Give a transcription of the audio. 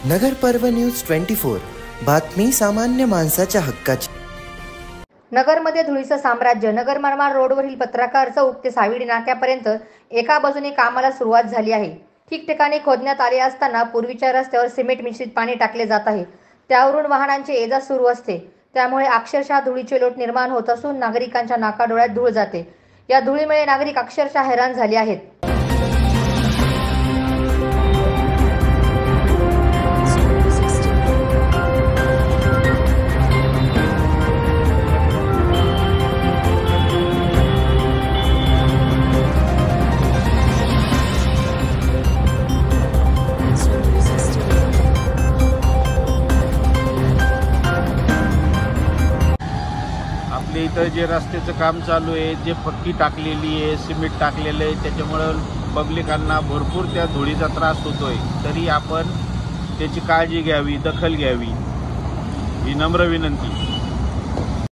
नगर पर्व न्यूज 24 बातमी सामान्य माणसाच्या हक्काची। नगरमध्ये धुळीचं साम्राज्य। नगर मनमाड रोडवरील पत्रकार चौक ते साविडी नाक्यापर्यंत एका बाजूने कामाला सुरुवात झाली आहे। ठिकठिकाणी खोदण्यात आले असताना पूर्वीच्या रस्त्यावर सिमेंट मिश्रित पाणी टाकले जात आहे। त्यावरून वाहनांची ये-जा सुरू असते। त्यामुळे अक्षरशः धुळीचे लोट निर्माण होत असून नागरिकांच्या नाकाडोळ्यात धूळ जाते। या धुळीमुळे नागरिक अक्षरशः हैराण झाले आहेत। आपल्या इथं जे रस्त्याचं काम चालू आहे, जे पक्की टाकलेली आहे, सिमेंट टाकलेलं आहे, त्याच्यामुळं पब्लिकांना भरपूर त्या धुळीचा त्रास होतोय। तरी आपण त्याची काळजी घ्यावी, दखल घ्यावी ही नम्र विनंती।